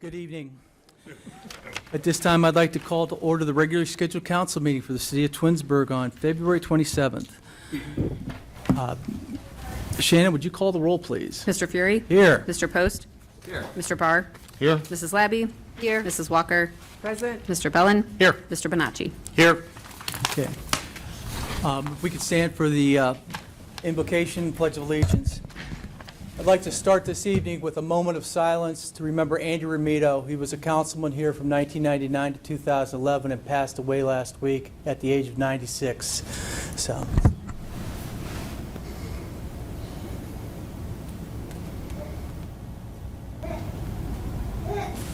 Good evening. At this time, I'd like to call to order the regularly scheduled council meeting for the city of Twinsburg on February 27th. Shannon, would you call the roll, please? Mr. Fury? Here. Mr. Post? Here. Mr. Barr? Here. Mrs. Labby? Here. Mrs. Walker? Present. Mr. Bellin? Here. Mr. Bonacci? Here. Okay. If we could stand for the invocation, Pledge of Allegiance. I'd like to start this evening with a moment of silence to remember Andy Ramito. He was a councilman here from 1999 to 2011 and passed away last week at the age of 96. So.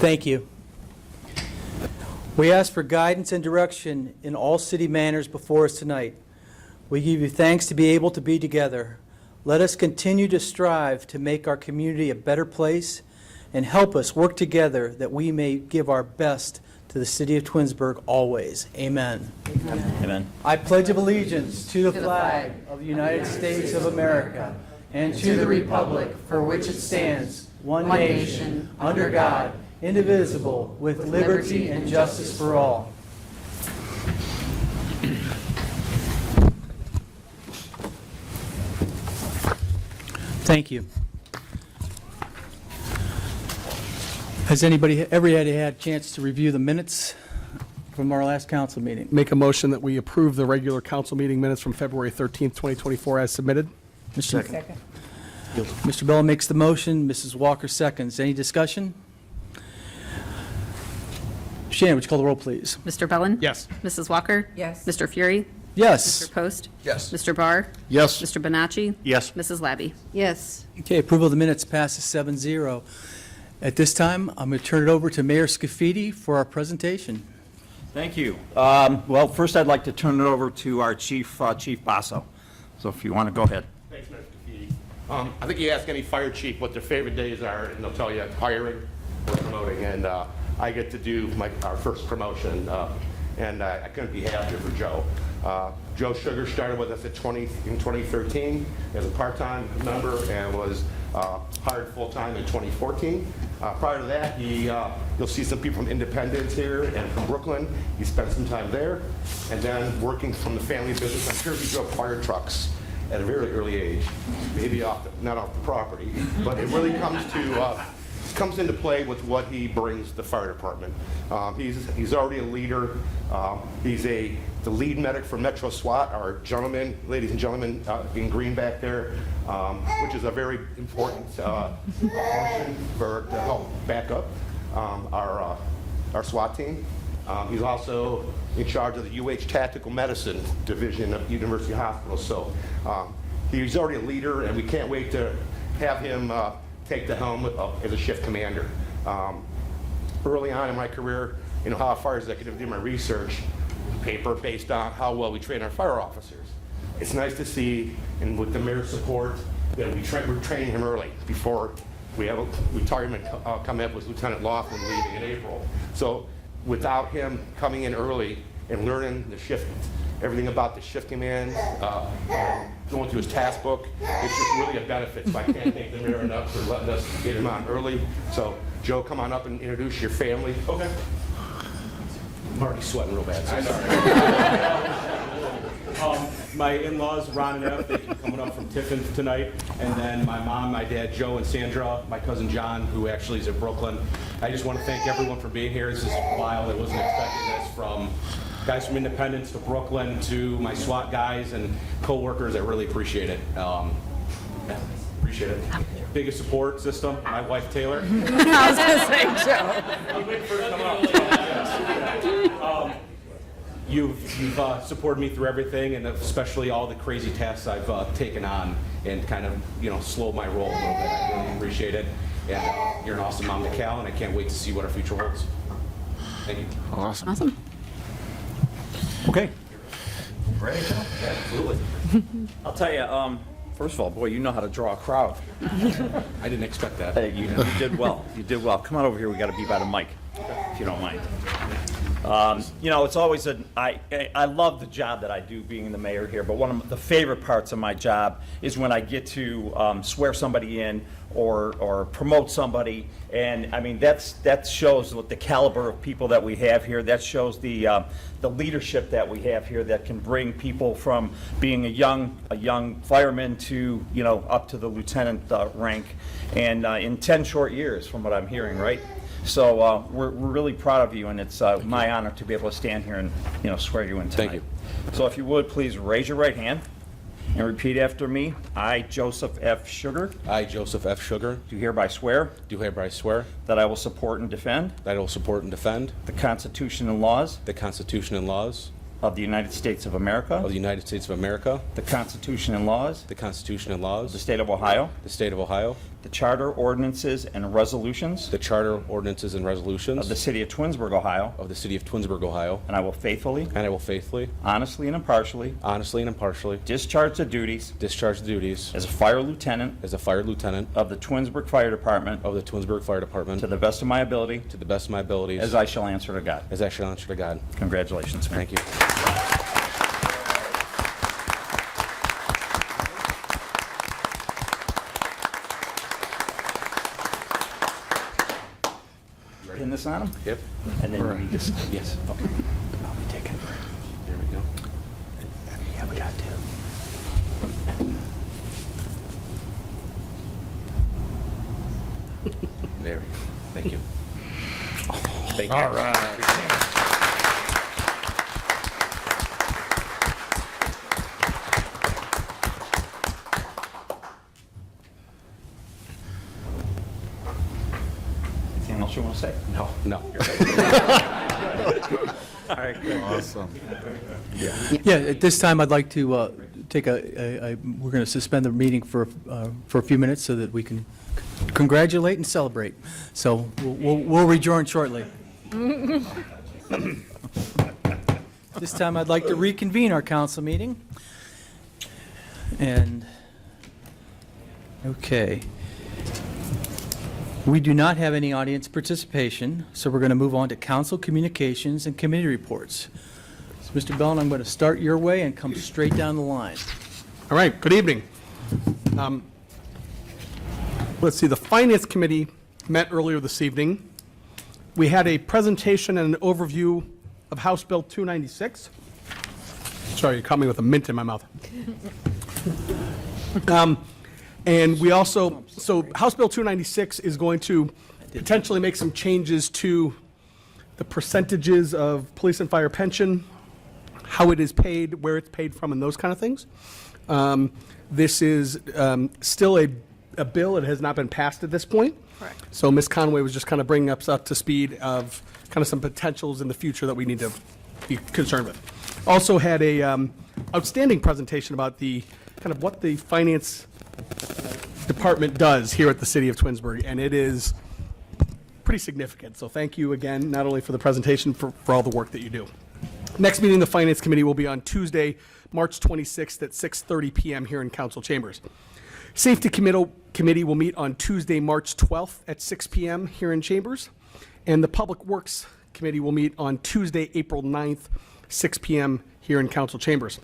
Thank you. We ask for guidance and direction in all city matters before us tonight. We give you thanks to be able to be together. Let us continue to strive to make our community a better place and help us work together that we may give our best to the city of Twinsburg always. Amen. Amen. I pledge allegiance to the flag of the United States of America and to the republic for which it stands, one nation, under God, indivisible, with liberty and justice for all. Thank you. Has anybody ever had a chance to review the minutes from our last council meeting? Make a motion that we approve the regular council meeting minutes from February 13th, 2024 as submitted. Second. Mr. Bell makes the motion. Mrs. Walker seconds. Any discussion? Shannon, would you call the roll, please? Mr. Bellin? Yes. Mrs. Walker? Yes. Mr. Fury? Yes. Mr. Post? Yes. Mr. Barr? Yes. Mr. Bonacci? Yes. Mrs. Labby? Yes. Okay, approval of the minutes passes 7-0. At this time, I'm going to turn it over to Mayor Scafidi for our presentation. Thank you. Well, first I'd like to turn it over to our Chief Basso. So if you want to go ahead. Thanks, Mr. Fee. I think you ask any fire chief what their favorite days are, and they'll tell you hiring or promoting. And I get to do our first promotion, and I couldn't be happier for Joe. Joe Sugar started with us in 2013 as a part-time member and was hired full-time in 2014. Prior to that, you'll see some people from Independence here and from Brooklyn. He spent some time there, and then working from the family business. I'm sure he drove fire trucks at a very early age, maybe not off the property, but it really comes into play with what he brings to the fire department. He's already a leader. He's the lead medic for Metro SWAT, our gentlemen, ladies and gentlemen in green back there, which is a very important portion to help back up our SWAT team. He's also in charge of the UH Tactical Medicine Division of University Hospital. So he's already a leader, and we can't wait to have him take the helm as a shift commander. Early on in my career, how a fire executive did my research paper based on how well we train our fire officers. It's nice to see, and with the mayor's support, that we're training him early before we have a retirement come up with Lieutenant Laughlin leaving in April. So without him coming in early and learning the shift, everything about the shift command, going through his task book, it's just really a benefit. So I can't thank the mayor enough for letting us get him on early. So Joe, come on up and introduce your family. Okay. I'm already sweating real bad. Sorry. My in-laws, Ron and Ev, they keep coming up from Tiffin tonight. And then my mom, my dad, Joe, and Sandra, my cousin John, who actually is in Brooklyn. I just want to thank everyone for being here. This is wild. I wasn't expecting this, from guys from Independence to Brooklyn to my SWAT guys and co-workers. I really appreciate it. Appreciate it. Biggest support system, my wife Taylor. I was going to say, Joe. You've supported me through everything, and especially all the crazy tasks I've taken on, and kind of slowed my roll a little bit. I really appreciate it. And you're an awesome mom to Cal, and I can't wait to see what our future holds. Thank you. Awesome. Awesome. Okay. Ready? Yeah, absolutely. I'll tell you, first of all, boy, you know how to draw a crowd. I didn't expect that. Hey, you did well. You did well. Come on over here. We got to be by the mic, if you don't mind. It's always I love the job that I do being the mayor here, but one of the favorite parts of my job is when I get to swear somebody in or promote somebody. And I mean, that shows what the caliber of people that we have here. That shows the leadership that we have here that can bring people from being a young fireman to, you know, up to the lieutenant rank, and in 10 short years, from what I'm hearing, right? So we're really proud of you, and it's my honor to be able to stand here and, you know, swear you in tonight. Thank you. So if you would, please raise your right hand and repeat after me. I, Joseph F. Sugar, I, Joseph F. Sugar, do hereby swear do hereby swear that I will support and defend that I will support and defend the Constitution and laws the Constitution and laws of the United States of of America, the United States of America, the Constitution and laws the Constitution and of the laws State of Ohio, the State of Ohio, the Charter, ordinances, and resolutions the Charter, ordinances, and of the resolutions City of Twinsburg, Ohio, of the City of Twinsburg, Ohio, and I will faithfully, and I will faithfully, honestly, and impartially honestly, and impartially discharge the duties discharge the duties as a fire lieutenant as a fire lieutenant of the Twinsburg Fire Department of the Twinsburg Fire Department to the best of my ability, to the best of my abilities, as I shall answer to God. as I shall answer to God. Congratulations, man. Thank you. Pin this on him? Yep. And then you just, Yes. okay. I'll be taking. There we go. Yeah, we got There we go. Thank you. Thank you. All right. Anything else you want to say? No, no. All right, good. Awesome. Yeah, at this time, I'd like to take we're going to suspend the meeting for a few minutes so that we can congratulate and celebrate. So we'll rejoin shortly. This time, I'd like to reconvene our council meeting. And, okay. We do not have any audience participation, so we're going to move on to council communications and committee reports. So, Mr. Bellin, I'm going to start your way and come straight down the line. All right, good evening. Let's see, the Finance Committee met earlier this evening. We had a presentation and an overview of House Bill 296. Sorry, you caught me with a mint in my mouth. And we also, so House Bill 296 is going to potentially make some changes to the percentages of police and fire pension, how it is paid, where it's paid from, and those kind of things. This is still a bill. It has not been passed at this point. Correct. So Ms. Conway was just kind of bringing us up to speed of kind of some potentials in the future that we need to be concerned with. Also had a outstanding presentation about the kind of what the finance department does here at the City of Twinsburg, and it is pretty significant. So thank you again, not only for the presentation, for all the work that you do. Next meeting of the Finance Committee will be on Tuesday, March 26th at 6:30 p.m. here in Council Chambers. Safety Committee will meet on Tuesday, March 12th at 6 p.m. here in Chambers. And the Public Works Committee will meet on Tuesday, April 9th, 6 p.m. here in Council Chambers.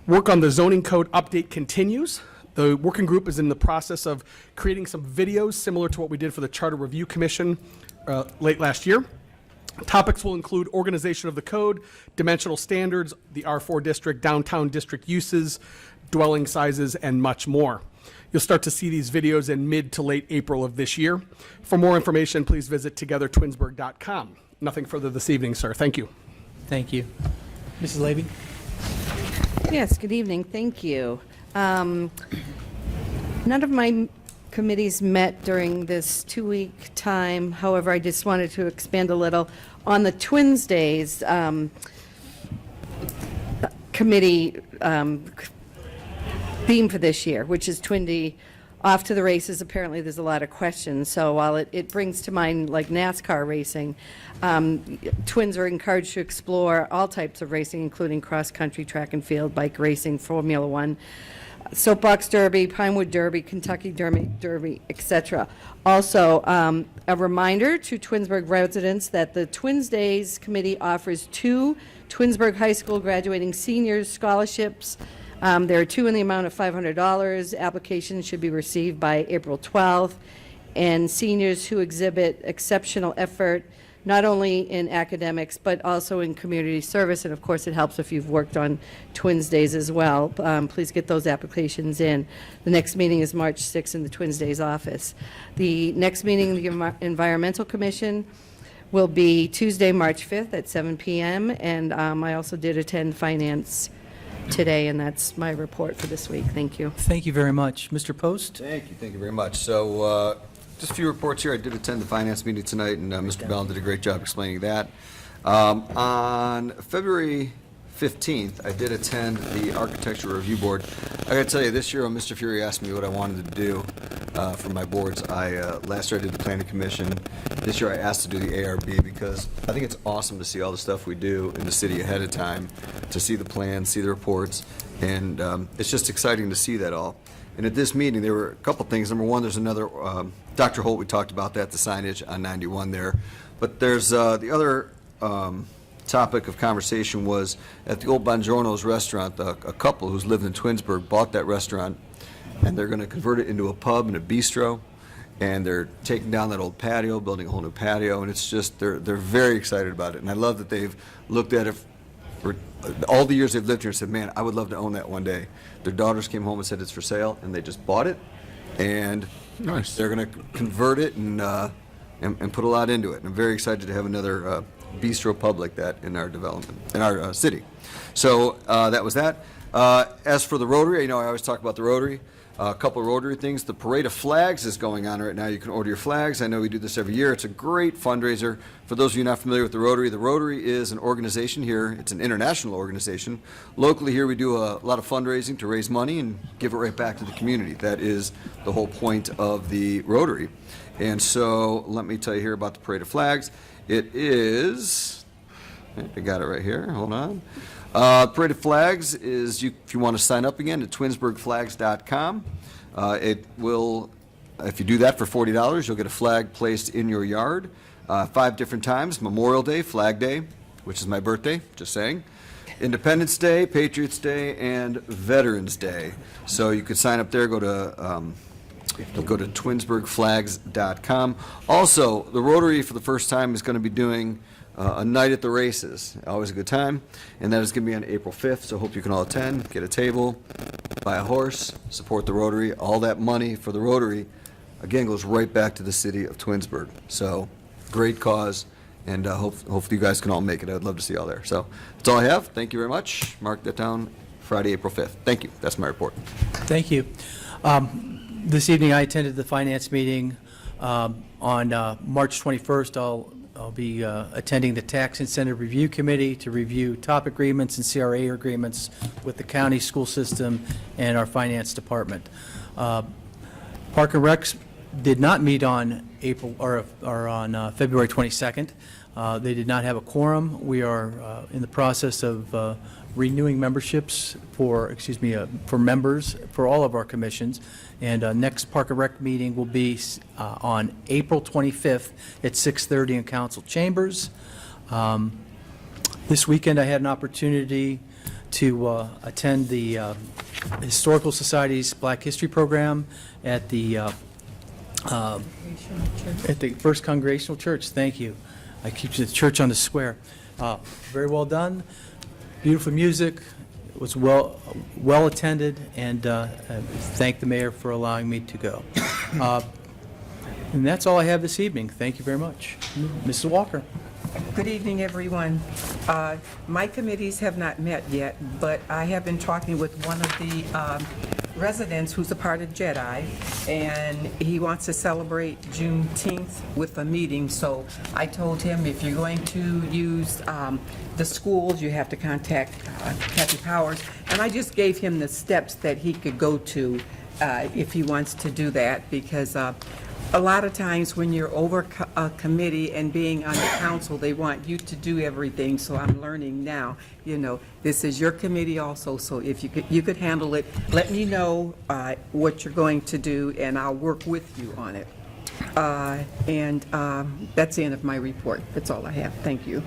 Work on the zoning code update continues. The working group is in the process of creating some videos similar to what we did for the Charter Review Commission late last year. Topics will include organization of the code, dimensional standards, the R4 district, downtown district uses, dwelling sizes, and much more. You'll start to see these videos in mid to late April of this year. For more information, please visit togethertwinsburg.com. Nothing further this evening, sir. Thank you. Thank you. Mrs. Levy? Yes, good evening, thank you. None of my committees met during this 2-week time. However, I just wanted to expand a little on the Twins Days committee theme for this year, which is Twindy off to the races. Apparently, there's a lot of questions. So while it brings to mind like NASCAR racing, twins are encouraged to explore all types of racing, including cross-country, track and field, bike racing, Formula One, soapbox derby, Pinewood Derby, Kentucky Derby, etc. Also, a reminder to Twinsburg residents that the Twins Days Committee offers 2 Twinsburg High School graduating seniors scholarships There are two in the amount of $500. Applications should be received by April 12th. And seniors who exhibit exceptional effort, not only in academics, but also in community service, and of course, it helps if you've worked on Twins Days as well. Please get those applications in. The next meeting is March 6th in the Twins Days office. The next meeting, the Environmental Commission, will be Tuesday, March 5th at 7 p.m., and I also did attend Finance today, and that's my report for this week. Thank you. Thank you very much. Mr. Post? Thank you very much. So, just a few reports here. I did attend the finance meeting tonight, and Mr. Bell did a great job explaining that. On February 15th, I did attend the Architecture Review Board. I got to tell you, this year when Mr. Fury asked me what I wanted to do for my boards, last year I did the Planning Commission. This year I asked to do the ARB because I think it's awesome to see all the stuff we do in the city ahead of time, to see the plans, see the reports, and it's just exciting to see that all. And at this meeting, there were a couple things. Number one, there's another, Dr. Holt, we talked about that, the signage on 91 there. But there's the other topic of conversation was at the old Bongiorno's restaurant, a couple who's lived in Twinsburg bought that restaurant, and they're going to convert it into a pub and a bistro. And they're taking down that old patio, building a whole new patio, and it's just, they're very excited about it. And I love that they've looked at it for all the years they've lived here and said, man, I would love to own that one day. Their daughters came home and said it's for sale, and they just bought it, and Nice. they're going to convert it and put a lot into it. And I'm very excited to have another bistro pub like that in our development, in our city. So that was that. As for the Rotary, I always talk about the Rotary. A couple of Rotary things. The Parade of Flags is going on right now. You can order your flags. I know we do this every year. It's a great fundraiser. For those of you not familiar with the Rotary is an organization here. It's an international organization. Locally here, we do a lot of fundraising to raise money and give it right back to the community. That is the whole point of the Rotary. And so let me tell you here about the Parade of Flags. It is, I got it right here. Hold on. Parade of Flags is, if you want to sign up again, at twinsburgflags.com. It will, if you do that for $40, you'll get a flag placed in your yard 5 different times: Memorial Day, Flag Day, which is my birthday, just saying, Independence Day, Patriots Day, and Veterans Day. So you could sign up there, go to twinsburgflags.com. Also, the Rotary for the first time is going to be doing a night at the races. Always a good time. And that is going to be on April 5th, so hope you can all attend, get a table, buy a horse, support the Rotary. All that money for the Rotary, again, goes right back to the city of Twinsburg. So, great cause, and hopefully you guys can all make it. I would love to see you all there. So, that's all I have. Thank you very much. Mark that down, Friday, April 5th. Thank you. That's my report. Thank you. This evening, I attended the finance meeting. On March 21st, I'll be attending the Tax Incentive Review Committee to review top agreements and CRA agreements with the county school system and our finance department. Park and Recs did not meet on on February 22nd. They did not have a quorum. We are in the process of renewing memberships for members for all of our commissions. And next Park and Rec meeting will be on April 25th at 6:30 in council chambers. This weekend I had an opportunity to attend the Historical Society's Black History Program at the First Congregational Church. Thank you. I keep the church on the square. Very well done. Beautiful music. It was well attended, and thank the mayor for allowing me to go. And that's all I have this evening. Thank you very much. Mrs. Walker. Good evening, everyone. My committees have not met yet, but I have been talking with one of the residents who's a part of JEDI, and he wants to celebrate Juneteenth with a meeting. So I told him, if you're going to use the schools, you have to contact Kathy Powers. And I just gave him the steps that he could go to if he wants to do that, because a lot of times when you're over a committee and being on the council, they want you to do everything. So I'm learning now, this is your committee also. So if you could handle it, let me know what you're going to do, and I'll work with you on it. And that's the end of my report. That's all I have. Thank you.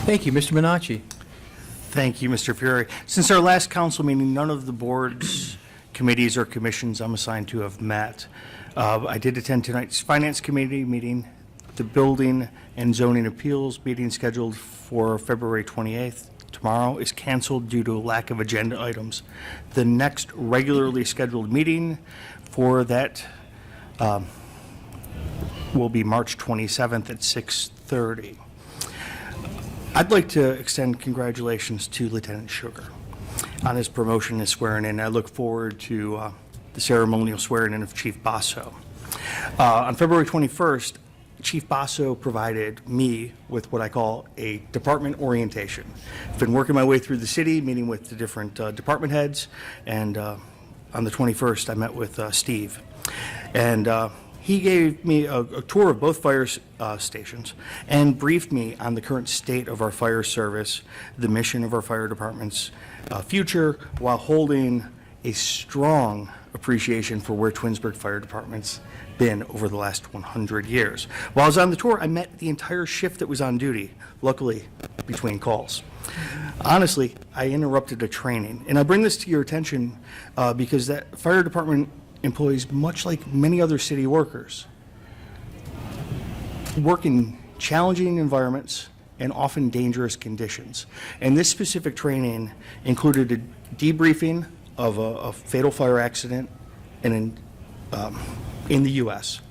Thank you. Mr. Minacci. Thank you, Mr. Fury. Since our last council meeting, none of the boards, committees, or commissions I'm assigned to have met. I did attend tonight's Finance Committee meeting. The Building and Zoning Appeals meeting scheduled for February 28th. Tomorrow is canceled due to a lack of agenda items. The next regularly scheduled meeting for that will be March 27th at 6:30. I'd like to extend congratulations to Lieutenant Sugar on his promotion and swearing in. I look forward to the ceremonial swearing in of Chief Basso. On February 21st, Chief Basso provided me with what I call a department orientation. I've been working my way through the city, meeting with the different department heads, and on the 21st, I met with Steve. And he gave me a tour of both fire stations and briefed me on the current state of our fire service, the mission of our fire department's future, while holding a strong appreciation for where Twinsburg Fire Department's been over the last 100 years. While I was on the tour, I met the entire shift that was on duty, luckily between calls. Honestly, I interrupted a training, and I bring this to your attention because that fire department employees, much like many other city workers, work in challenging environments and often dangerous conditions. And this specific training included a debriefing of a fatal fire accident in the U.S.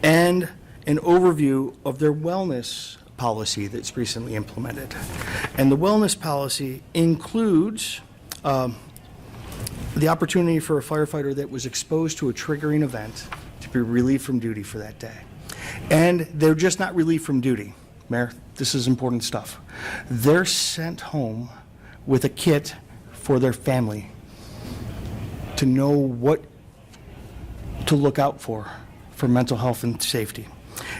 and an overview of their wellness policy that's recently implemented. And the wellness policy includes the opportunity for a firefighter that was exposed to a triggering event to be relieved from duty for that day. And they're just not relieved from duty. Mayor, this is important stuff. They're sent home with a kit for their family to know what to look out for mental health and safety.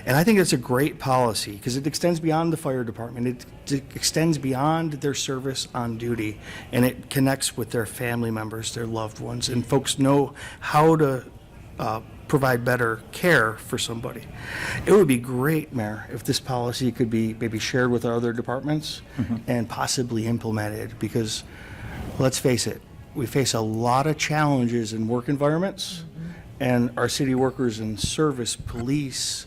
And I think it's a great policy because it extends beyond the fire department. It extends beyond their service on duty, and it connects with their family members, their loved ones, and folks know how to provide better care for somebody. It would be great, Mayor, if this policy could be maybe shared with our other departments and possibly implemented, because let's face it, we face a lot of challenges in work environments, and our city workers in service, police,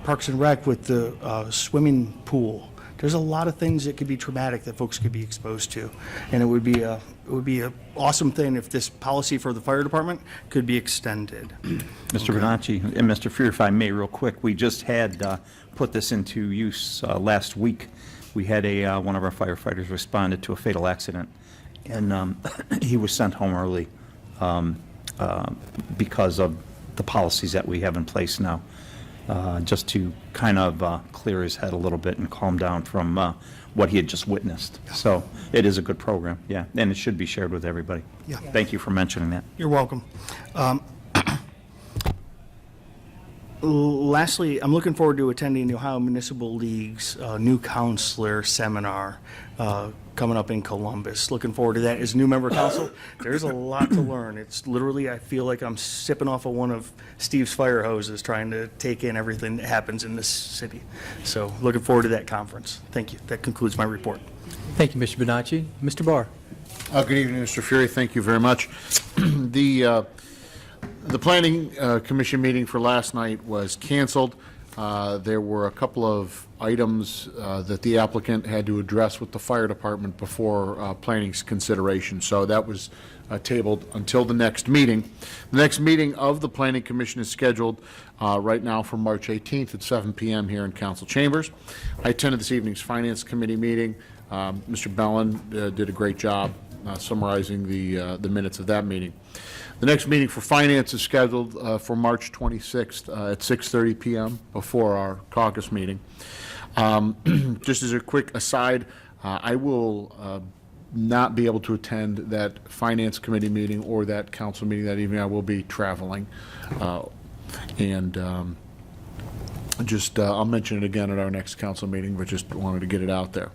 Parks and Rec with the swimming pool. There's a lot of things that could be traumatic that folks could be exposed to, and it would be an awesome thing if this policy for the fire department could be extended. Mr. Bonacci and Mr. Freer, if I may, real quick, we just had put this into use last week. We had one of our firefighters responded to a fatal accident, and he was sent home early because of the policies that we have in place now. Just to kind of clear his head a little bit and calm down from what he had just witnessed. So it is a good program, yeah, and it should be shared with everybody. Yeah. Thank you for mentioning that. You're welcome. Lastly, I'm looking forward to attending the Ohio Municipal League's new counselor seminar coming up in Columbus. Looking forward to that. As a new member of council, there's a lot to learn. It's literally, I feel like I'm sipping off of one of Steve's fire hoses trying to take in everything that happens in this city. So looking forward to that conference. Thank you. That concludes my report. Thank you, Mr. Bonacci. Mr. Barr. Good evening, Mr. Fury. Thank you very much. The Planning Commission meeting for last night was canceled. There were a couple of items that the applicant had to address with the fire department before planning's consideration. So that was tabled until the next meeting. The next meeting of the Planning Commission is scheduled right now for March 18th at 7 p.m. here in Council Chambers. I attended this evening's Finance Committee meeting. Mr. Bellin did a great job summarizing the minutes of that meeting. The next meeting for Finance is scheduled for March 26th at 6:30 p.m. before our caucus meeting. Just as a quick aside, I will not be able to attend that Finance Committee meeting or that council meeting that evening. I will be traveling. I'll mention it again at our next council meeting, but just wanted to get it out there.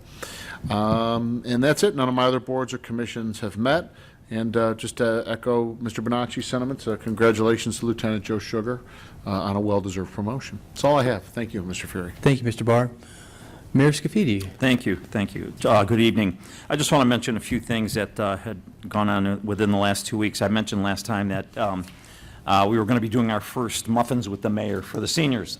And that's it. None of my other boards or commissions have met. And just to echo Mr. Bonacci's sentiments, congratulations to Lieutenant Joe Sugar on a well-deserved promotion. That's all I have. Thank you, Mr. Fury. Thank you, Mr. Barr. Mayor Scafidi. Thank you, thank you. Good evening. I just want to mention a few things that had gone on within the last 2 weeks. I mentioned last time that we were going to be doing our first muffins with the mayor for the seniors,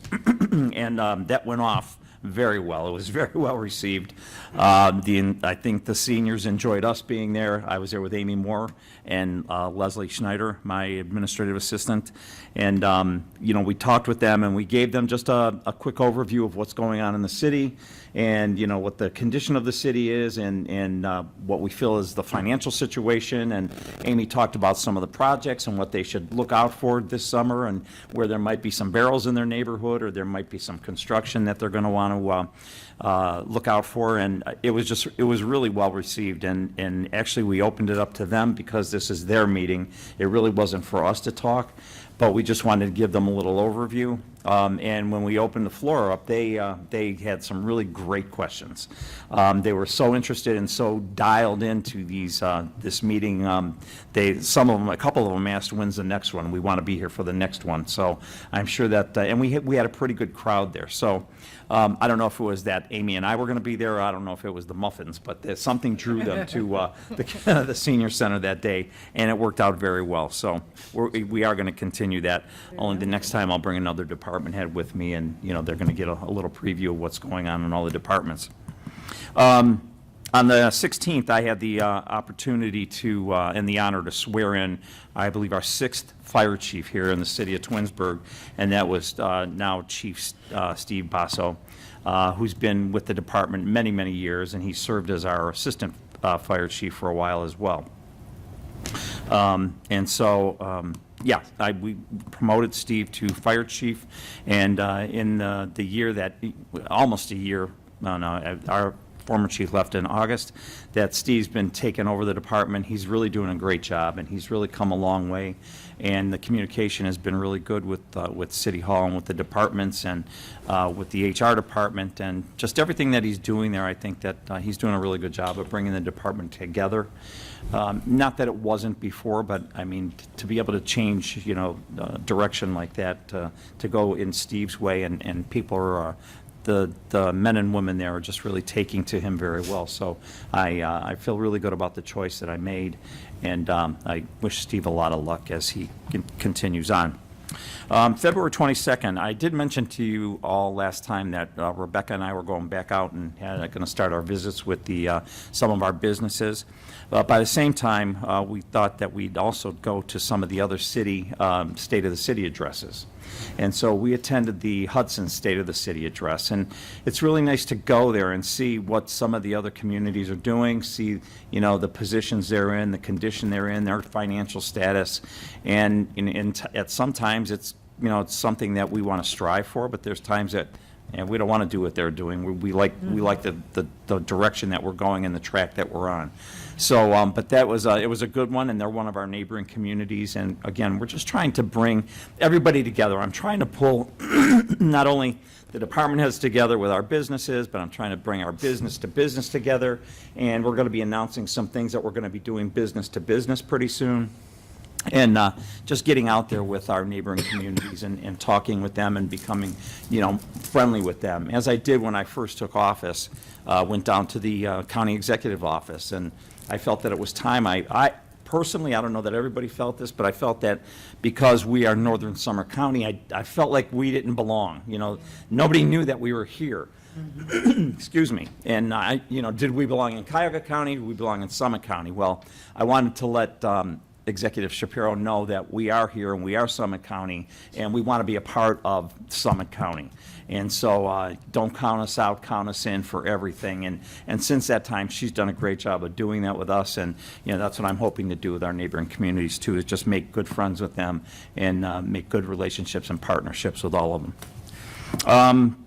and that went off very well. It was very well received. I think the seniors enjoyed us being there. I was there with Amy Moore and Leslie Schneider, my administrative assistant, and we talked with them and we gave them just a quick overview of what's going on in the city, and what the condition of the city is, and what we feel is the financial situation. And Amy talked about some of the projects and what they should look out for this summer, and where there might be some barrels in their neighborhood, or there might be some construction that they're going to want to look out for. And it was really well received, and actually we opened it up to them because this is their meeting. It really wasn't for us to talk, but we just wanted to give them a little overview. And when we opened the floor up, they had some really great questions. They were so interested and so dialed into this meeting. A couple of them asked, "When's the next one? We want to be here for the next one." So I'm sure that, and we had a pretty good crowd there. So I don't know if it was that Amy and I were going to be there. I don't know if it was the muffins, but something drew them to the senior center that day, and it worked out very well. So we are going to continue that. Only the next time I'll bring another department head with me, and they're going to get a little preview of what's going on in all the departments. On the 16th, I had the opportunity to and the honor to swear in, I believe, our 6th fire chief here in the city of Twinsburg, and that was now Chief Steve Basso, who's been with the department many, many years, and he served as our assistant fire chief for a while as well. We promoted Steve to fire chief, and in the year that, almost a year, our former chief left in August, that Steve's been taking over the department. He's really doing a great job, and he's really come a long way, and the communication has been really good with City Hall and with the departments, and with the HR department, and just everything that he's doing there. I think that he's doing a really good job of bringing the department together. Not that it wasn't before, but I mean, to be able to change, direction like that, to go in Steve's way, and people are, the men and women there are just really taking to him very well. So I feel really good about the choice that I made, and I wish Steve a lot of luck as he continues on. February 22nd, I did mention to you all last time that Rebecca and I were going back out and going to start our visits with some of our businesses. By the same time, we thought that we'd also go to some of the other State of the City addresses. And so we attended the Hudson State of the City address, and it's really nice to go there and see what some of the other communities are doing, see the positions they're in, the condition they're in, their financial status, and at sometimes it's it's something that we want to strive for, but there's times that we don't want to do what they're doing. We like the direction that we're going and the track that we're on. So, but that was it was a good one, and they're one of our neighboring communities. And again, we're just trying to bring everybody together. I'm trying to pull not only the department heads together with our businesses, but I'm trying to bring our business to business together. And we're going to be announcing some things that we're going to be doing business to business pretty soon. And just getting out there with our neighboring communities and talking with them and becoming, friendly with them. As I did when I first took office, went down to the county executive office, and I felt that it was time. I personally, I don't know that everybody felt this, but I felt that because we are Northern Summer County, I felt like we didn't belong. Nobody knew that we were here. Excuse me. And did we belong in Cuyahoga County? Did we belong in Summit County? Well, I wanted to let Executive Shapiro know that we are here and we are Summit County, and we want to be a part of Summit County. And so don't count us out, count us in for everything. And since that time, she's done a great job of doing that with us, and that's what I'm hoping to do with our neighboring communities too, is just make good friends with them and make good relationships and partnerships with all of them.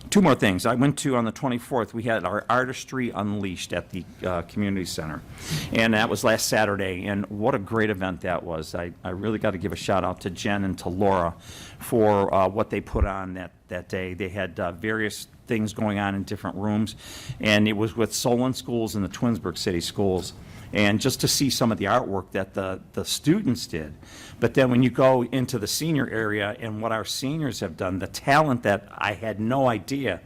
Two more things. I went to, on the 24th, we had our Artistry Unleashed at the community center, and that was last Saturday, and what a great event that was. I really got to give a shout out to Jen and to Laura for what they put on that day. They had various things going on in different rooms, and it was with Solon Schools and the Twinsburg City Schools, and just to see some of the artwork that the students did. But then when you go into the senior area and what our seniors have done, the talent that I had no idea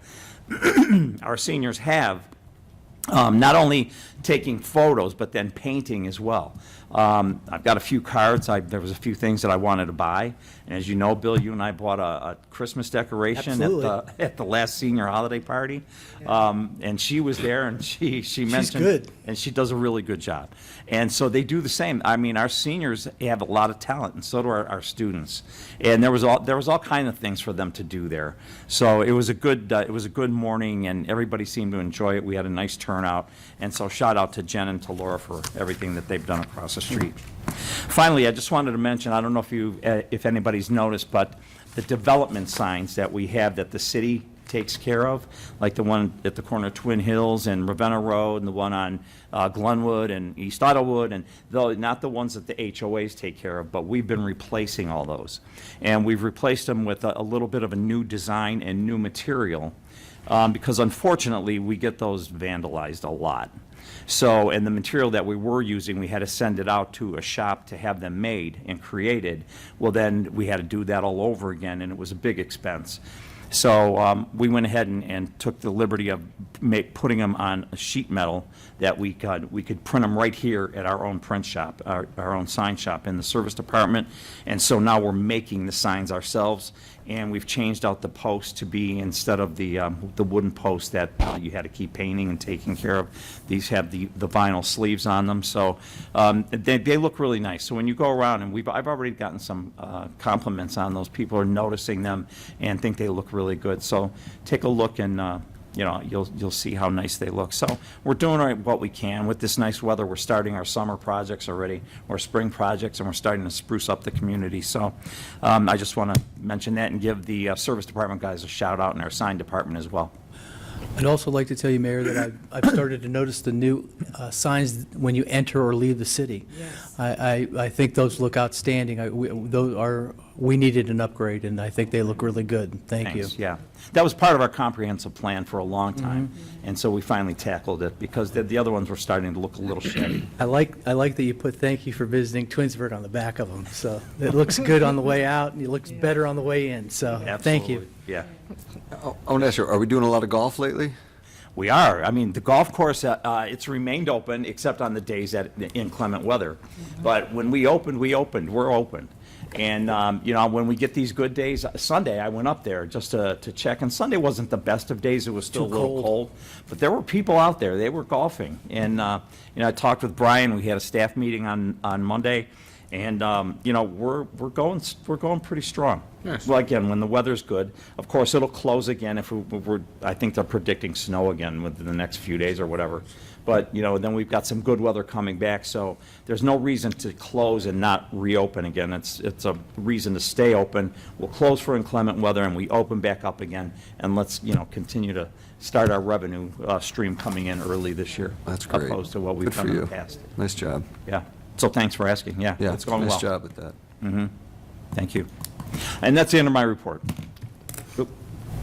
our seniors have, not only taking photos, but then painting as well. I've got a few cards. There was a few things that I wanted to buy. And as you know, Bill, you and I bought a Christmas decoration at the last senior holiday party. And she was there, and she mentioned. good. And she does a really good job. And so they do the same. I mean, our seniors have a lot of talent, and so do our students. And there was all kind of things for them to do there. So it was a good morning, and everybody seemed to enjoy it. We had a nice turnout. And so shout out to Jen and to Laura for everything that they've done across the street. Finally, I just wanted to mention, I don't know if anybody's noticed, but the development signs that we have that the city takes care of, like the one at the corner of Twin Hills and Ravenna Road, and the one on Glenwood and East Idlewood, and not the ones that the HOAs take care of, but we've been replacing all those. And we've replaced them with a little bit of a new design and new material, because unfortunately, we get those vandalized a lot. So, and the material that we were using, we had to send it out to a shop to have them made and created. Well, then we had to do that all over again, and it was a big expense. So we went ahead and took the liberty of putting them on a sheet metal that we could print them right here at our own print shop, our own sign shop in the service department. And so now we're making the signs ourselves, and we've changed out the post to be, instead of the wooden post that you had to keep painting and taking care of, these have the vinyl sleeves on them. So they look really nice. So when you go around, and I've already gotten some compliments on those. People are noticing them and think they look really good. So take a look, and you'll see how nice they look. So we're doing what we can with this nice weather. We're starting our summer projects already, or spring projects, and we're starting to spruce up the community. So I just want to mention that and give the service department guys a shout out, and our sign department as well. I'd also like to tell you, Mayor, that I've started to notice the new signs when you enter or leave the city. Yes. I think those look outstanding. We needed an upgrade, and I think they look really good. Thank you. Thanks, yeah. That was part of our comprehensive plan for a long time, and so we finally tackled it, because the other ones were starting to look a little shabby. I like that you put "Thank you for visiting Twinsburg" on the back of them. So it looks good on the way out, and it looks better on the way in. So thank you. Absolutely, yeah. I want to ask you, are we doing a lot of golf lately? We are. I mean, the golf course, it's remained open except on the days that inclement weather. But when we opened, we're open. And, when we get these good days, Sunday, I went up there just to check, and Sunday wasn't the best of days. It was still a little cold. But there were people out there. They were golfing. And, I talked with Brian. We had a staff meeting on Monday. And, we're going pretty strong. Yes. Well, again, when the weather's good. Of course, it'll close again if I think they're predicting snow again within the next few days or whatever. But, then we've got some good weather coming back, so there's no reason to close and not reopen again. It's a reason to stay open. We'll close for inclement weather, and we open back up again, and let's, continue to start our revenue stream coming in early this year. That's great. Opposed to what we've Good for done in you. the past. Nice job. Yeah. So thanks for asking. Yeah, Yeah, it's going well. nice job at that. Thank you. And that's the end of my report. Oop,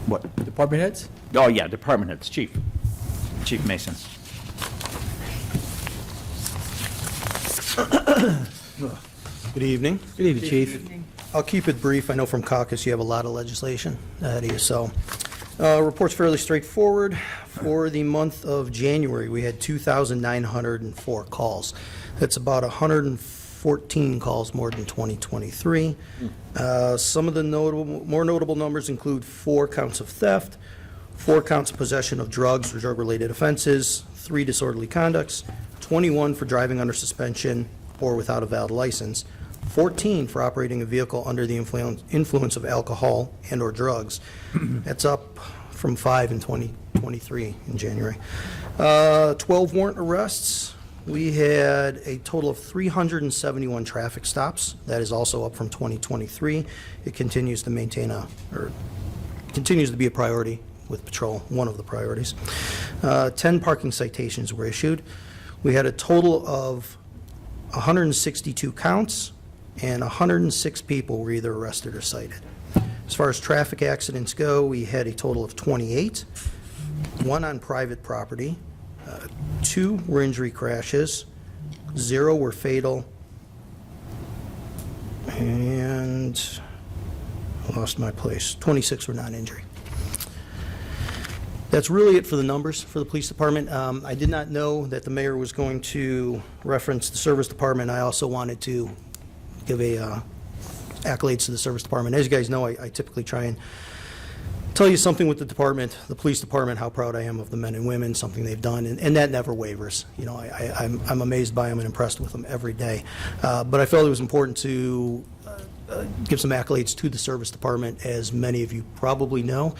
what? Department heads? Oh, yeah, department heads. Chief Mason. Good evening. Good evening, Chief. I'll keep it brief. I know from caucus you have a lot of legislation ahead of you, so. Report's fairly straightforward. For the month of January, we had 2,904 calls. That's about 114 calls more than 2023. Some of the more notable numbers include 4 counts of theft, 4 counts of possession of drugs or drug-related offenses, 3 disorderly conducts, 21 for driving under suspension or without a valid license, 14 for operating a vehicle under the influence of alcohol and/or drugs. That's up from 5 in 2023 in January. 12 warrant arrests. We had a total of 371 traffic stops. That is also up from 2023. It continues to continues to be a priority with patrol, one of the priorities. 10 parking citations were issued. We had a total of 162 counts, and 106 people were either arrested or cited. As far as traffic accidents go, we had a total of 28, 1 on private property, 2 were injury crashes, 0 were fatal, and I lost my place, 26 were non-injury. That's really it for the numbers for the police department. I did not know that the mayor was going to reference the service department. I also wanted to give accolades to the service department. As you guys know, I typically try and tell you something with the department, the police department, how proud I am of the men and women, something they've done, and that never wavers. You know, I'm amazed by them and impressed with them every day. But I felt it was important to give some accolades to the service department. As many of you probably know,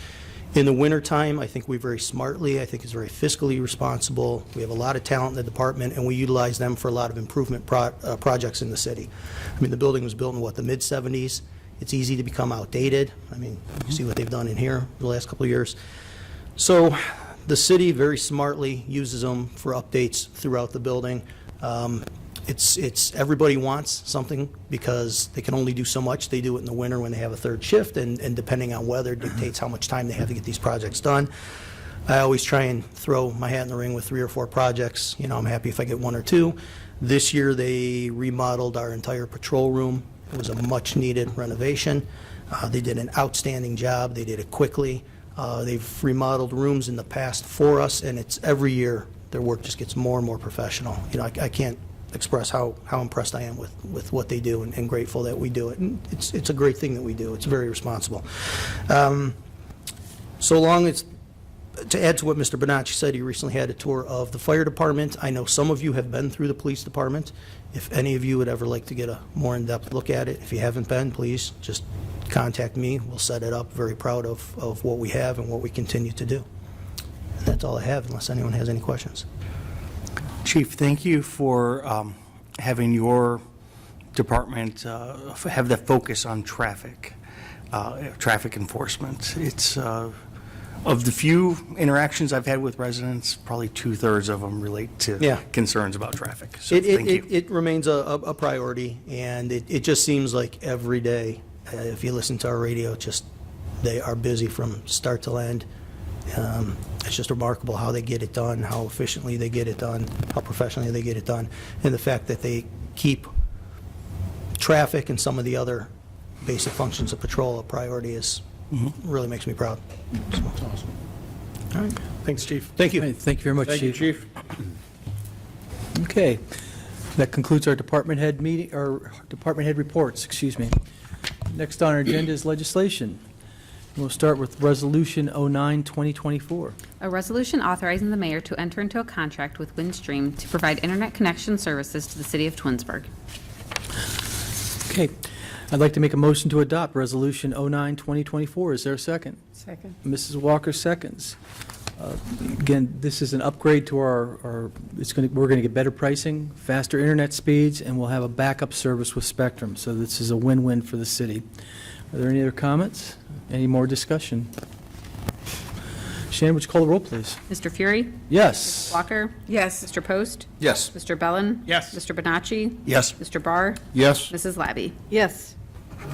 in the wintertime, I think we very smartly, I think it's very fiscally responsible. We have a lot of talent in the department, and we utilize them for a lot of improvement projects in the city. I mean, the building was built in, the mid-'70s. It's easy to become outdated. I mean, you see what they've done in here the last couple of years. So the city very smartly uses them for updates throughout the building. It's everybody wants something because they can only do so much. They do it in the winter when they have a third shift, and depending on weather dictates how much time they have to get these projects done. I always try and throw my hat in the ring with 3 or 4 projects. You know, I'm happy if I get 1 or 2. This year, they remodeled our entire patrol room. It was a much-needed renovation. They did an outstanding job. They did it quickly. They've remodeled rooms in the past for us, and it's every year their work just gets more and more professional. You know, I can't express how impressed I am with what they do, and grateful that we do it. And it's a great thing that we do. It's very responsible. So long as, to add to what Mr. Bonacci said, he recently had a tour of the fire department. I know some of you have been through the police department. If any of you would ever like to get a more in-depth look at it, if you haven't been, please just contact me. We'll set it up. Very proud of what we have and what we continue to do. And that's all I have, unless anyone has any questions. Chief, thank you for having your department have that focus on traffic enforcement. It's of the few interactions I've had with residents, probably 2/3 of them relate to concerns about traffic. So thank you. It remains a priority, and it just seems like every day, if you listen to our radio, just they are busy from start to end. It's just remarkable how they get it done, how efficiently they get it done, how professionally they get it done, and the fact that they keep traffic and some of the other basic functions of patrol a priority is really makes me proud. So. Awesome. All right. Thanks, Chief. Thank you. All right, thank you very much, Thank you, Chief. Chief. Okay, that concludes our department head meeting, or department head reports, excuse me. Next on our agenda is legislation. We'll start with Resolution 09-2024. A resolution authorizing the mayor to enter into a contract with Windstream to provide internet connection services to the city of Twinsburg. Okay, I'd like to make a motion to adopt Resolution 09-2024. Is there a second? Second. Mrs. Walker seconds. Again, this is an upgrade to we're going to get better pricing, faster internet speeds, and we'll have a backup service with Spectrum. So this is a win-win for the city. Are there any other comments? Any more discussion? Shannon, would you call the roll, please? Mr. Fury? Yes. Walker? Yes. Mr. Post? Yes. Mr. Bellin? Yes. Mr. Bonacci? Yes. Mr. Barr? Yes. Mrs. Labby? Yes.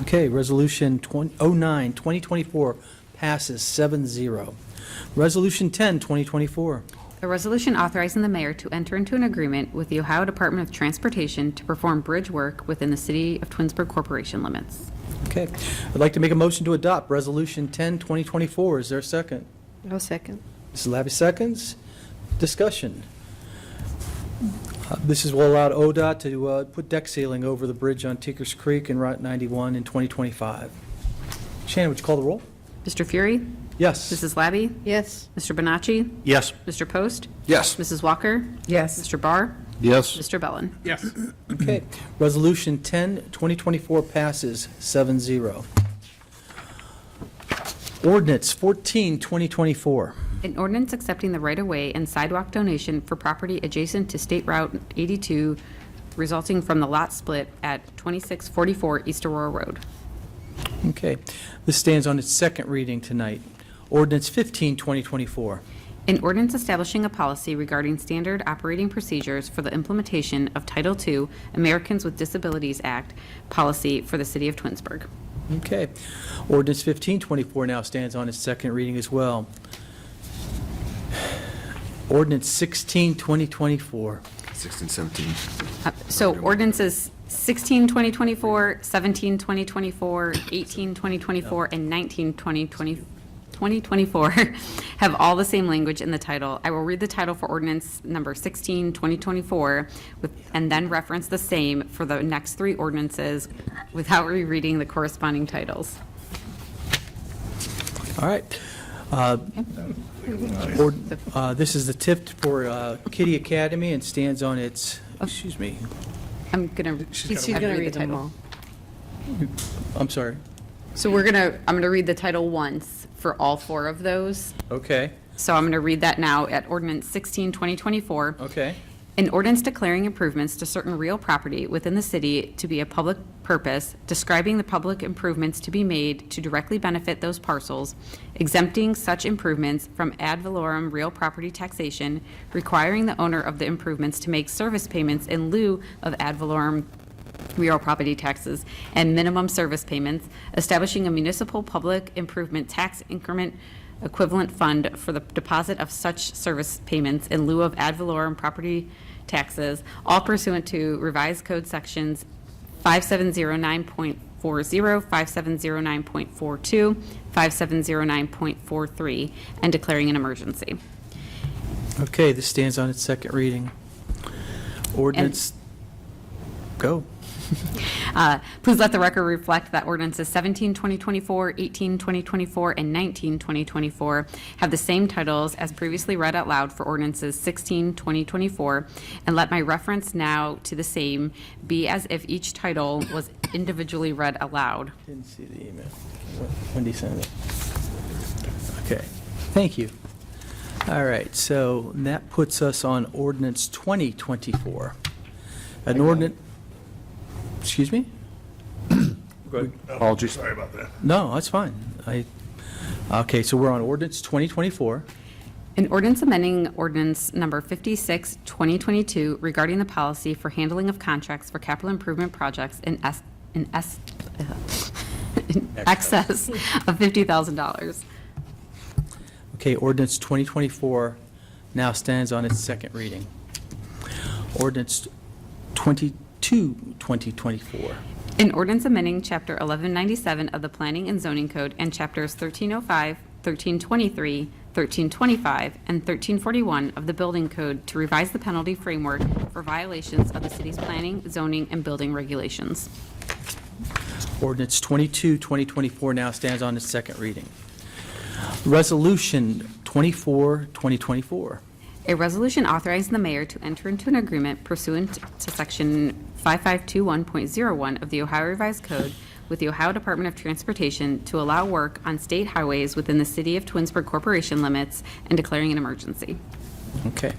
Okay, Resolution 09-2024 passes 7-0. Resolution 10-2024. A resolution authorizing the mayor to enter into an agreement with the Ohio Department of Transportation to perform bridge work within the city of Twinsburg Corporation limits. Okay, I'd like to make a motion to adopt Resolution 10-2024. Is there a second? No second. Mrs. Labby seconds. Discussion. This will allow ODOT to put deck sealing over the bridge on Tinker's Creek and Route 91 in 2025. Shannon, would you call the roll? Mr. Fury? Yes. Mrs. Labby? Yes. Mr. Bonacci? Yes. Mr. Post? Yes. Mrs. Walker? Yes. Mr. Barr? Yes. Mr. Bellin? Yes. Okay, Resolution 10-2024 passes 7-0. Ordinance 14-2024. An ordinance accepting the right-of-way and sidewalk donation for property adjacent to State Route 82 resulting from the lot split at 2644 East Aurora Road. Okay, this stands on its second reading tonight. Ordinance 15-2024. An ordinance establishing a policy regarding standard operating procedures for the implementation of Title II Americans with Disabilities Act policy for the city of Twinsburg. Okay, Ordinance 15-24 now stands on its second reading as well. Ordinance 16-2024. 16-17. So ordinances 16-2024, 17-2024, 18-2024, and 19-2024 2024 have all the same language in the title. I will read the title for ordinance number 16, 2024, and then reference the same for the next three ordinances without rereading the corresponding titles. All right. This is the TIF for Kitty Academy and stands on its, excuse me, I'm going to She's going to read them all. I'm sorry. So I'm going to read the title once for all four of those. Okay, So I'm going to read that now at ordinance 16, 2024. okay. An ordinance declaring improvements to certain real property within the city to be a public purpose, describing the public improvements to be made to directly benefit those parcels, exempting such improvements from ad valorem real property taxation, requiring the owner of the improvements to make service payments in lieu of ad valorem real property taxes and minimum service payments, establishing a municipal public improvement tax increment equivalent fund for the deposit of such service payments in lieu of ad valorem property taxes, all pursuant to revised code sections 5709.40, 5709.42, 5709.43, and declaring an emergency. Okay, this stands on its second reading. Ordinance, go. Please let the record reflect that ordinances 17, 2024, 18, 2024, and 19, 2024 have the same titles as previously read out loud for ordinances 16, 2024, and let my reference now to the same be as if each title was individually read aloud. Didn't see the email. Wendy sent it. Okay, thank you. All right, so that puts us on ordinance 2024. An ordinance, excuse me? Apologies. Sorry about that. No, that's fine. Okay, so we're on ordinance 2024. An ordinance amending ordinance number 56, 2022 regarding the policy for handling of contracts for capital improvement projects in excess of $50,000. Okay, ordinance 2024 now stands on its second reading. Ordinance 22, 2024. An ordinance amending Chapter 1197 of the Planning and Zoning Code and Chapters 1305, 1323, 1325, and 1341 of the Building Code to revise the penalty framework for violations of the city's planning, zoning, and building regulations. Ordinance 22, 2024 now stands on its second reading. Resolution 24, 2024. A resolution authorizing the mayor to enter into an agreement pursuant to Section 5521.01 of the Ohio Revised Code with the Ohio Department of Transportation to allow work on state highways within the City of Twinsburg Corporation limits and declaring an emergency. Okay.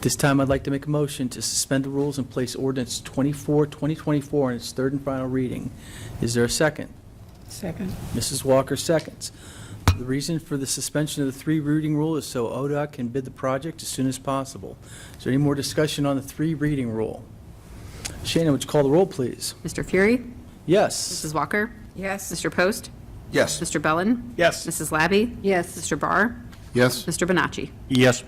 This time, I'd like to make a motion to suspend the rules and place ordinance 24, 2024 in its third and final reading. Is there a second? Second. Mrs. Walker seconds. The reason for the suspension of the three reading rule is so ODOT can bid the project as soon as possible. Is there any more discussion on the three reading rule? Shannon, would you call the roll, please? Mr. Fury? Yes. Mrs. Walker? Yes. Mr. Post? Yes. Mr. Bellin? Yes. Mrs. Labby? Yes. Mr. Barr? Yes. Mr. Bonacci? Yes.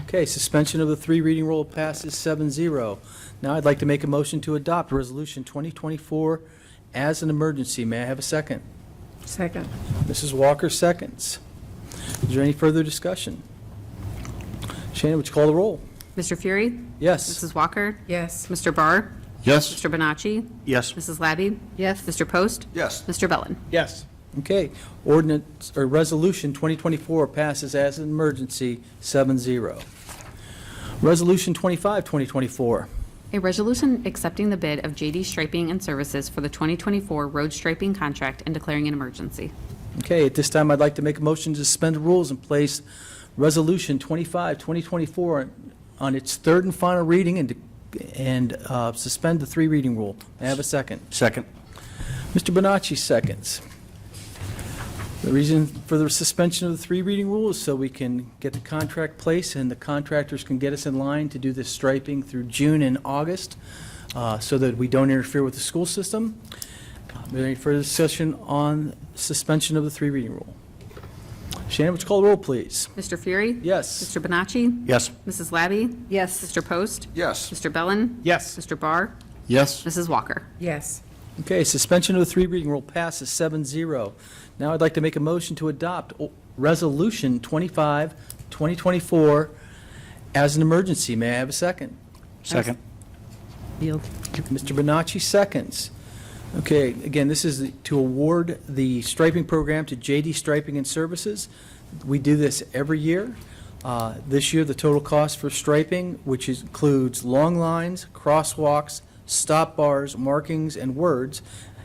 Okay, suspension of the three reading rule passes 7-0. Now I'd like to make a motion to adopt Resolution 2024 as an emergency. May I have a second? Second. Mrs. Walker seconds. Is there any further discussion? Shannon, would you call the roll? Mr. Fury? Yes. Mrs. Walker? Yes. Mr. Barr? Yes. Mr. Bonacci? Yes. Mrs. Labby? Yes. Mr. Post? Yes. Mr. Bellin? Yes. Okay, ordinance, or Resolution 2024 passes as an emergency, 7-0. Resolution 25, 2024. A resolution accepting the bid of JD Striping and Services for the 2024 road striping contract and declaring an emergency. Okay, at this time, I'd like to make a motion to suspend the rules and place Resolution 25, 2024 on its third and final reading and suspend the three reading rule. May I have a second? Second. Mr. Bonacci seconds. The reason for the suspension of the three reading rule is so we can get the contract placed and the contractors can get us in line to do this striping through June and August so that we don't interfere with the school system. Is there any further discussion on suspension of the three reading rule? Shannon, would you call the roll, please? Mr. Fury? Yes. Mr. Bonacci? Yes. Mrs. Labby? Yes. Mr. Post? Yes. Mr. Bellin? Yes. Mr. Barr? Yes. Mrs. Walker? Yes. Okay, suspension of the three reading rule passes 7-0. Now I'd like to make a motion to adopt Resolution 25, 2024 as an emergency. May I have a second? Second. Yield. Mr. Bonacci seconds. Okay, again, this is to award the striping program to JD Striping and Services. We do this every year. This year, the total cost for striping, which includes long lines, crosswalks, stop bars, markings, and words,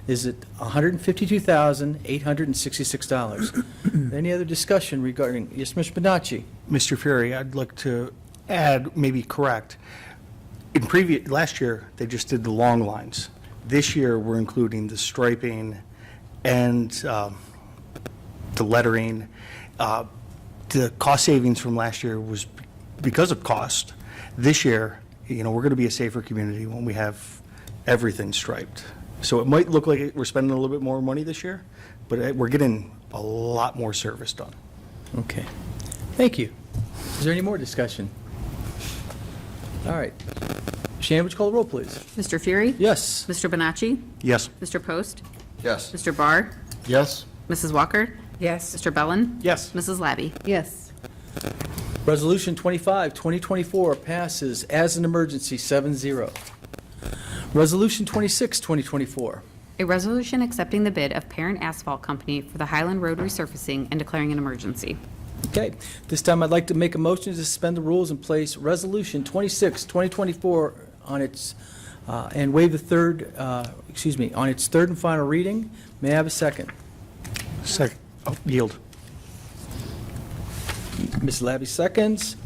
is at $152,866. Any other discussion regarding, yes, Mr. Bonacci? Mr. Fury, I'd like to add, maybe correct, last year, they just did the long lines. This year, we're including the striping and the lettering. The cost savings from last year was because of cost. This year, we're going to be a safer community when we have everything striped. So it might look like we're spending a little bit more money this year, but we're getting a lot more service done. Okay. Thank you. Is there any more discussion? All right. Shannon, would you call the roll, please? Mr. Fury? Yes. Mr. Bonacci? Yes. Mr. Post? Yes. Mr. Barr? Yes? Mrs. Walker? Yes. Mr. Bellin? Yes. Mrs. Labby? Yes. Resolution 25, 2024 passes as an emergency 7-0. Resolution 26, 2024. A resolution accepting the bid of Parent Asphalt Company for the Highland Road resurfacing and declaring an emergency. Okay, this time I'd like to make a motion to suspend the rules and place Resolution 26, 2024 on its, and waive the third, on its third and final reading. May I have a second? Second. Yield. Ms. Labby seconds.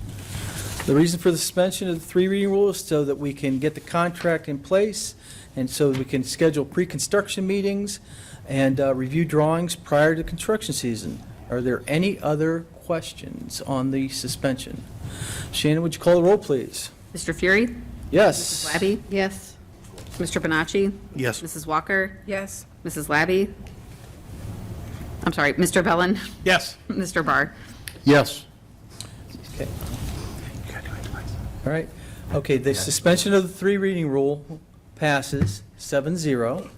The reason for the suspension of the three reading rule is so that we can get the contract in place and so we can schedule pre-construction meetings and review drawings prior to construction season. Are there any other questions on the suspension? Shannon, would you call the roll, please? Mr. Fury? Yes. Mrs. Labby? Yes. Mr. Bonacci? Yes. Mrs. Walker? Yes. Mrs. Labby? I'm sorry, Mr. Bellin? Yes. Mr. Barr? Yes. Okay. All right. Okay, the suspension of the three reading rule passes 7-0.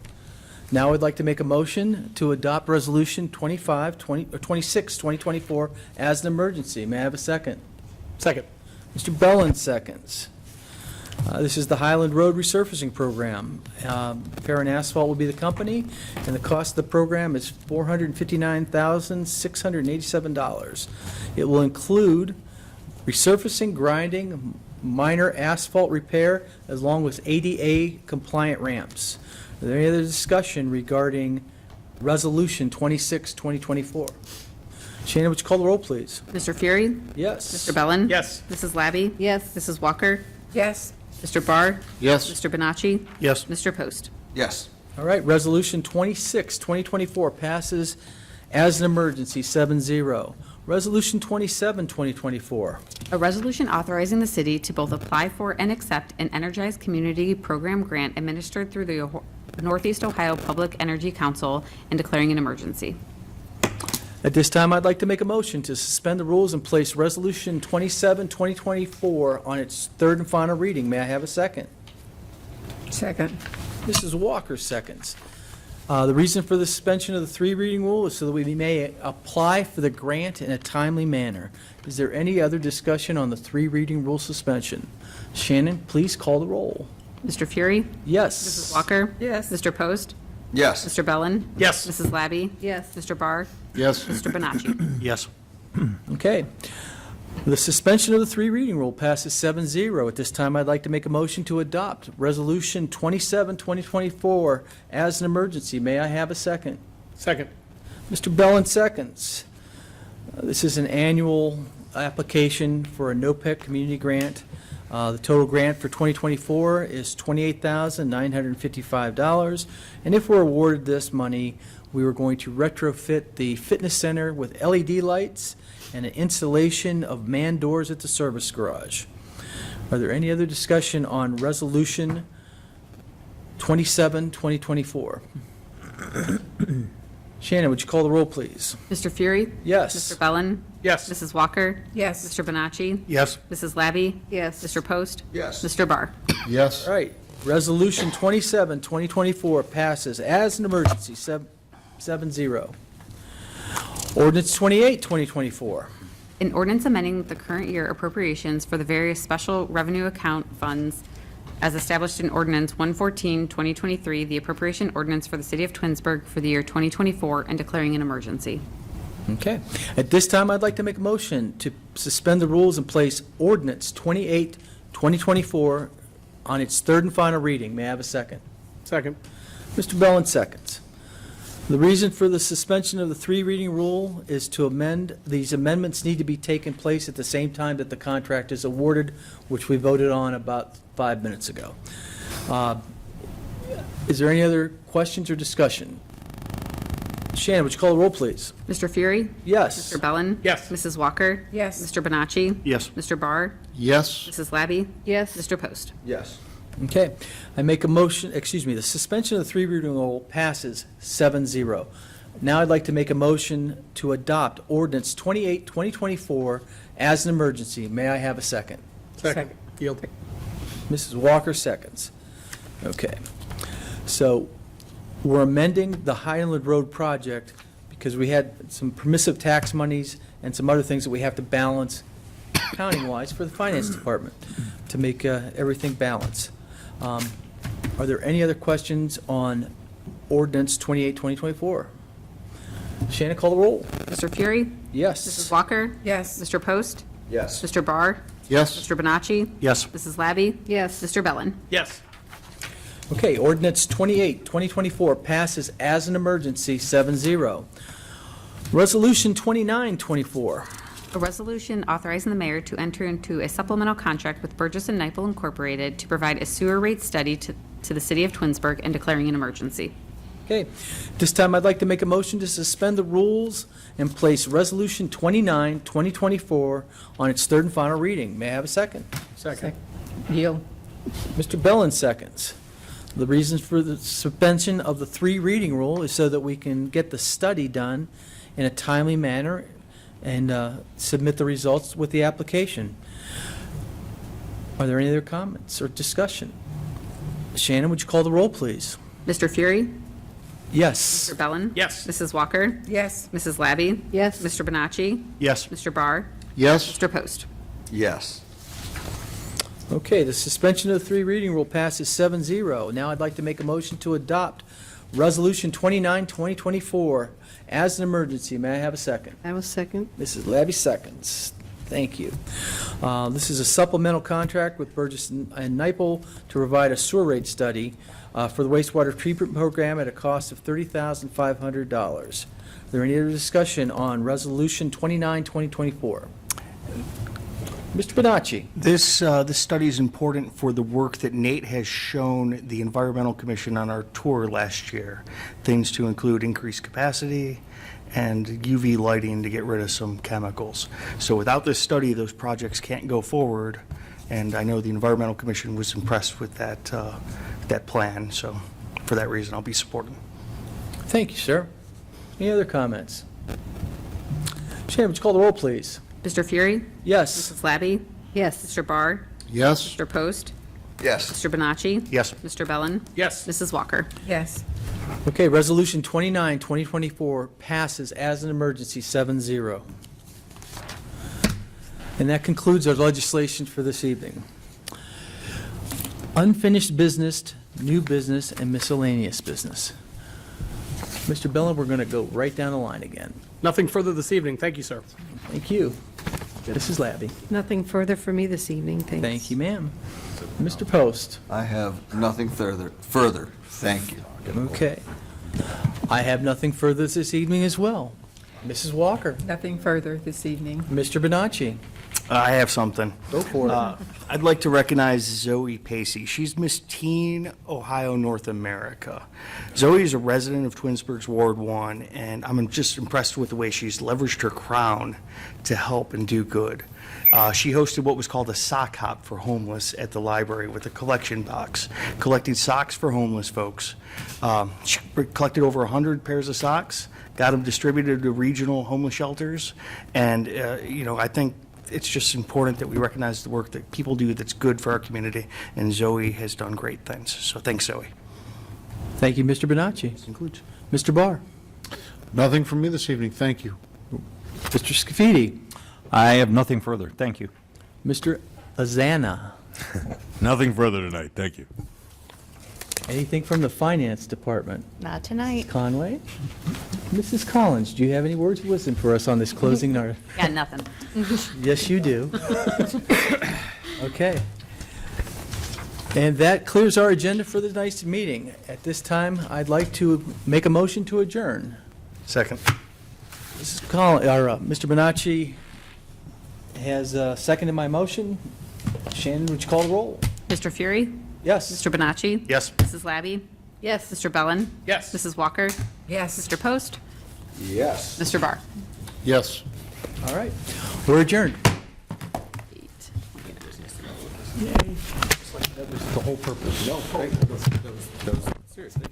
Now I'd like to make a motion to adopt Resolution 26, 2024 as an emergency. May I have a second? Second. Mr. Bellin seconds. This is the Highland Road resurfacing program. Parent Asphalt will be the company, and the cost of the program is $459,687. It will include resurfacing, grinding, minor asphalt repair, along with ADA compliant ramps. Are there any other discussion regarding Resolution 26, 2024? Shannon, would you call the roll, please? Mr. Fury? Yes. Mr. Bellin? Yes. Mrs. Labby? Yes. Mrs. Walker? Yes. Mr. Barr? Yes. Mr. Bonacci? Yes. Mr. Post? Yes. All right, Resolution 26, 2024 passes as an emergency, 7-0. Resolution 27, 2024. A resolution authorizing the city to both apply for and accept an Energized Community Program grant administered through the Northeast Ohio Public Energy Council and declaring an emergency. At this time, I'd like to make a motion to suspend the rules and place Resolution 27, 2024 on its third and final reading. May I have a second? Second. Mrs. Walker seconds. The reason for the suspension of the three reading rule is so that we may apply for the grant in a timely manner. Is there any other discussion on the three reading rule suspension? Shannon, please call the roll. Mr. Fury? Yes. Mrs. Walker? Yes. Mr. Post? Yes. Mr. Bellin? Yes. Mrs. Labby? Yes. Mr. Barr? Yes. Mr. Bonacci? Yes. Okay. The suspension of the three reading rule passes 7-0. At this time, I'd like to make a motion to adopt Resolution 27, 2024 as an emergency. May I have a second? Second. Mr. Bellin seconds. This is an annual application for a NOPEC community grant. The total grant for 2024 is $28,955. And if we're awarded this money, we were going to retrofit the fitness center with LED lights and an installation of man doors at the service garage. Are there any other discussion on Resolution 27, 2024? Shannon, would you call the roll, please? Mr. Fury? Yes. Mr. Bellin? Yes. Mrs. Walker? Yes. Mr. Bonacci? Yes. Mrs. Labby? Yes. Mr. Post? Yes. Mr. Barr? Yes. All right. Resolution 27, 2024 passes as an emergency, 7-0. Ordinance 28, 2024. An ordinance amending the current year appropriations for the various special revenue account funds as established in Ordinance 114, 2023, the appropriation ordinance for the city of Twinsburg for the year 2024, and declaring an emergency. Okay. At this time, I'd like to make a motion to suspend the rules and place Ordinance 28, 2024 on its third and final reading. May I have a second? Second. Mr. Bellin seconds. The reason for the suspension of the three-reading rule is to amend, these amendments need to be taken place at the same time that the contract is awarded, which we voted on about 5 minutes ago. Is there any other questions or discussion? Shannon, would you call the roll, please? Mr. Fury? Yes. Mr. Bellin? Yes. Mrs. Walker? Yes. Mr. Bonacci? Yes. Mr. Barr? Yes. Mrs. Labby? Yes. Mr. Post? Yes. Okay. I make a motion, the suspension of the three-reading rule passes 7-0. Now I'd like to make a motion to adopt Ordinance 28, 2024 as an emergency. May I have a second? Second. Yield. Mrs. Walker seconds. Okay. So we're amending the Highland Road project because we had some permissive tax monies and some other things that we have to balance accounting-wise for the finance department to make everything balance. Are there any other questions on Ordinance 28, 2024? Shannon, call the roll. Mr. Fury? Yes. Mrs. Walker? Yes. Mr. Post? Yes. Mr. Barr? Yes. Mr. Bonacci? Yes. Mrs. Labby? Yes. Mr. Bellin? Yes. Okay, Ordinance 28, 2024 passes as an emergency, 7-0. Resolution 29, 24. A resolution authorizing the mayor to enter into a supplemental contract with Burgess and Nyepel Incorporated to provide a sewer rate study to the city of Twinsburg and declaring an emergency. Okay, this time I'd like to make a motion to suspend the rules and place Resolution 29, 2024 on its third and final reading. May I have a second? Second. Yield. Mr. Bellin seconds. The reason for the suspension of the three-reading rule is so that we can get the study done in a timely manner and submit the results with the application. Are there any other comments or discussion? Shannon, would you call the roll, please? Mr. Fury? Yes. Mr. Bellin? Yes. Mrs. Walker? Yes. Mrs. Labby? Yes. Mr. Bonacci? Yes. Mr. Barr? Yes. Mr. Post? Yes. Okay, the suspension of the three-reading rule passes 7-0. Now I'd like to make a motion to adopt Resolution 29, 2024 as an emergency. May I have a second? I will second. Mrs. Labby seconds. Thank you. This is a supplemental contract with Burgess and Nyepel to provide a sewer rate study for the wastewater treatment program at a cost of $30,500. Is there any other discussion on Resolution 29, 2024? Mr. Bonacci? This study is important for the work that Nate has shown the Environmental Commission on our tour last year. Things to include increased capacity and UV lighting to get rid of some chemicals. So without this study, those projects can't go forward. And I know the Environmental Commission was impressed with that plan. So for that reason, I'll be supporting. Thank you, sir. Any other comments? Shannon, would you call the roll, please? Mr. Fury? Yes. Mrs. Labby? Yes. Mr. Barr? Yes. Mr. Post? Yes. Mr. Bonacci? Yes. Mr. Bellin? Yes. Mrs. Walker? Yes. Okay, Resolution 29, 2024 passes as an emergency, 7-0. And that concludes our legislation for this evening. Unfinished business, new business, and miscellaneous business. Mr. Bellin, we're going to go right down the line again. Nothing further this evening. Thank you, sir. Thank you. Mrs. Labby. Nothing further for me this evening, thanks. Thank you, ma'am. Mr. Post. I have nothing further. Thank you. Okay. I have nothing further this evening as well. Mrs. Walker. Nothing further this evening. Mr. Bonacci. I have something. Go for it. I'd like to recognize Zoe Pacey. She's Miss Teen Ohio North America. Zoe is a resident of Twinsburg's Ward 1, and I'm just impressed with the way she's leveraged her crown to help and do good. She hosted what was called a sock hop for homeless at the library with a collection box, collecting socks for homeless folks. She collected over 100 pairs of socks, got them distributed to regional homeless shelters, and, I think it's just important that we recognize the work that people do that's good for our community, and Zoe has done great things. So thanks, Zoe. Thank you, Mr. Bonacci. Concludes. Mr. Barr. Nothing from me this evening. Thank you. Mr. Scafidi. I have nothing further. Thank you. Mr. Azana. Nothing further tonight, thank you. Anything from the Finance Department? Not tonight. Conway? Mrs. Collins, do you have any words of wisdom for us on this closing? Got nothing. Yes, you do. Okay. And that clears our agenda for tonight's meeting. At this time, I'd like to make a motion to adjourn. Second. Mr. Bonacci has seconded my motion. Shannon, would you call the roll? Mr. Fury? Yes. Mr. Bonacci? Yes. Mrs. Labby? Yes. Mr. Bellin? Yes. Mrs. Walker? Yes. Mr. Post? Yes. Mr. Barr? Yes. All right. We're adjourned. The whole purpose. No, seriously.